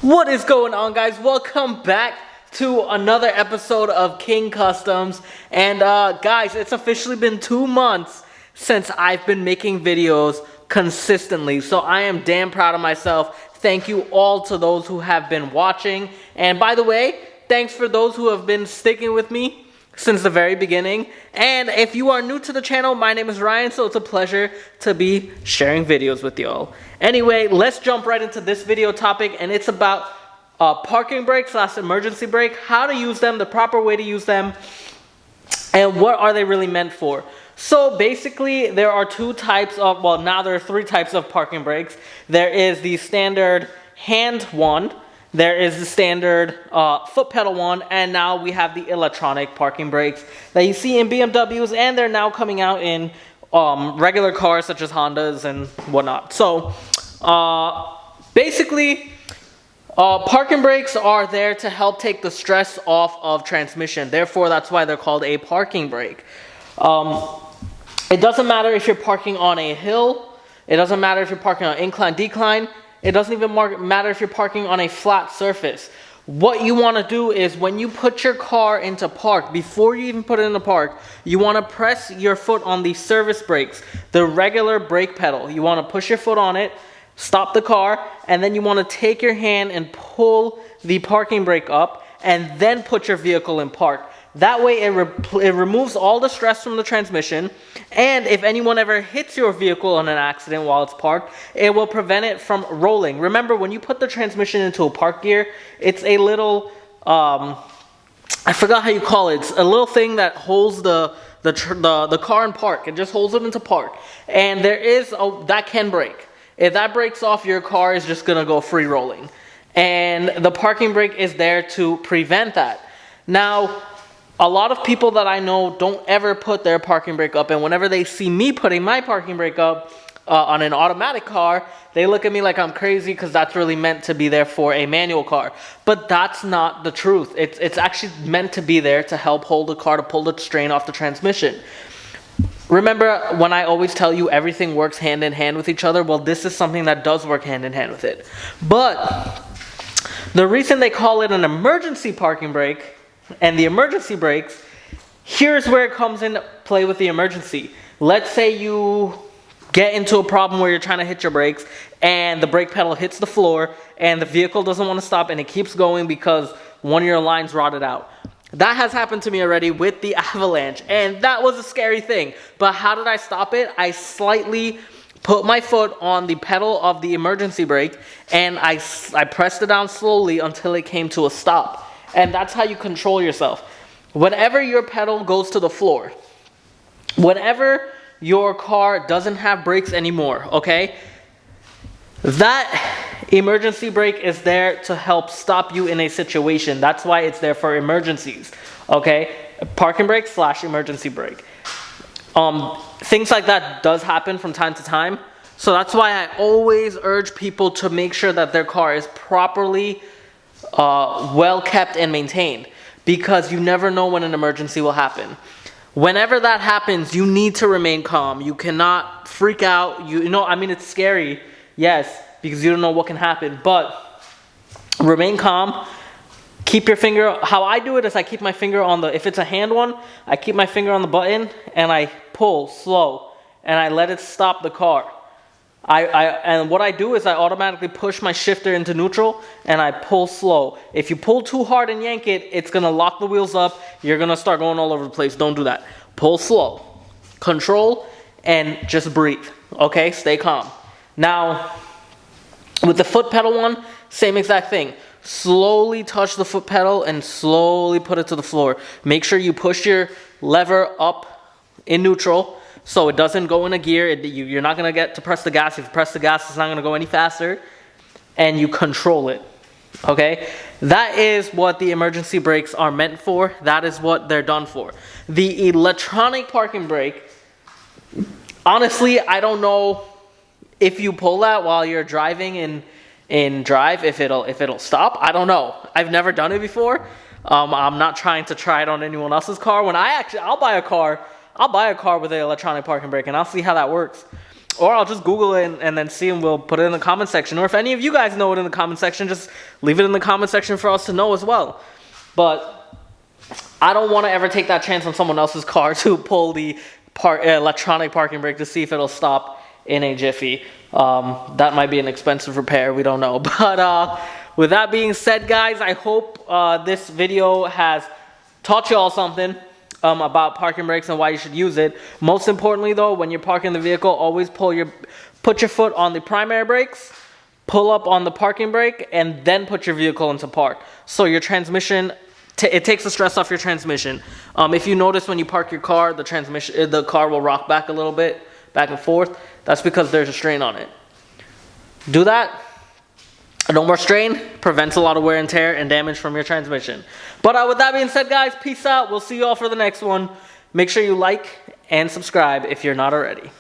What is going on, guys? Welcome back to another episode of King Customs. And guys, it's officially been 2 months since I've been making videos consistently, so I am damn proud of myself. Thank you all to those who have been watching, and by the way, thanks for those who have been sticking with me since the very beginning. And if you are new to the channel, my name is Ryan, so it's a pleasure to be sharing videos with y'all. Anyway, let's jump right into this video topic, and it's about parking brakes / emergency brake, how to use them, the proper way to use them, and what are they really meant for. So basically, there are two types of, well, now there are 3 types of parking brakes. There is the standard hand one, there is the standard foot pedal one, and now we have the electronic parking brakes that you see in BMWs, and they're now coming out in regular cars such as Hondas and whatnot. So basically, parking brakes are there to help take the stress off of transmission. Therefore, that's why they're called a parking brake. It doesn't matter if you're parking on a hill. It doesn't matter if you're parking on incline, decline. It doesn't even matter if you're parking on a flat surface. What you want to do is when you put your car into park, before you even put it into park, you want to press your foot on the service brakes, the regular brake pedal. You want to push your foot on it, stop the car, and then you want to take your hand and pull the parking brake up, and then put your vehicle in park. That way it removes all the stress from the transmission, and if anyone ever hits your vehicle in an accident while it's parked, it will prevent it from rolling. Remember, when you put the transmission into a park gear, it's a little, I forgot how you call it. It's a little thing that holds the car in park. It just holds it into park. And there is, that can break. If that breaks off, your car is just going to go free rolling. And the parking brake is there to prevent that. Now, a lot of people that I know don't ever put their parking brake up, and whenever they see me putting my parking brake up on an automatic car, they look at me like I'm crazy because that's really meant to be there for a manual car. But that's not the truth. It's actually meant to be there to help hold the car, to pull the strain off the transmission. Remember when I always tell you everything works hand in hand with each other? Well, this is something that does work hand in hand with it. But the reason they call it an emergency parking brake and the emergency brakes, here's where it comes into play with the emergency. Let's say you get into a problem where you're trying to hit your brakes and the brake pedal hits the floor and the vehicle doesn't want to stop and it keeps going because one of your lines rotted out. That has happened to me already with the Avalanche, and that was a scary thing. But how did I stop it? I slightly put my foot on the pedal of the emergency brake and I pressed it down slowly until it came to a stop. And that's how you control yourself. Whenever your pedal goes to the floor, whenever your car doesn't have brakes anymore, okay, that emergency brake is there to help stop you in a situation. That's why it's there for emergencies, okay? Parking brake / emergency brake. Things like that does happen from time to time. So that's why I always urge people to make sure that their car is properly well kept and maintained, because you never know when an emergency will happen. Whenever that happens, you need to remain calm. You cannot freak out. You know, I mean, it's scary, yes, because you don't know what can happen, but remain calm. Keep your finger, how I do it is I keep my finger on the, if it's a hand one, I keep my finger on the button and I pull slow and I let it stop the car. And what I do is I automatically push my shifter into neutral and I pull slow. If you pull too hard and yank it, it's going to lock the wheels up. You're going to start going all over the place. Don't do that. Pull slow, control, and just breathe. Okay, stay calm. Now, with the foot pedal one, same exact thing. Slowly touch the foot pedal and slowly put it to the floor. Make sure you push your lever up in neutral so it doesn't go in a gear. You're not going to get to press the gas. If you press the gas, it's not going to go any faster. And you control it. Okay? That is what the emergency brakes are meant for. That is what they're done for. The electronic parking brake, honestly, I don't know if you pull that while you're driving in drive, if it'll stop. I don't know. I've never done it before. I'm not trying to try it on anyone else's car. I'll buy a car with an electronic parking brake and I'll see how that works. or I'll just Google it and then see, and we'll put it in the comment section. Or if any of you guys know it in the comment section, just leave it in the comment section for us to know as well. But I don't want to ever take that chance on someone else's car to pull the electronic parking brake to see if it'll stop in a jiffy. That might be an expensive repair, we don't know. But with that being said, guys, I hope this video has taught you all something about parking brakes and why you should use it. Most importantly though, when you're parking the vehicle, always put your foot on the primary brakes, pull up on the parking brake, and then put your vehicle into park. So your transmission, it takes the stress off your transmission. If you notice when you park your car, the car will rock back a little bit, back and forth. That's because there's a strain on it. Do that. No more strain prevents a lot of wear and tear and damage from your transmission. But with that being said, guys, peace out. We'll see you all for the next one. Make sure you like and subscribe if you're not already.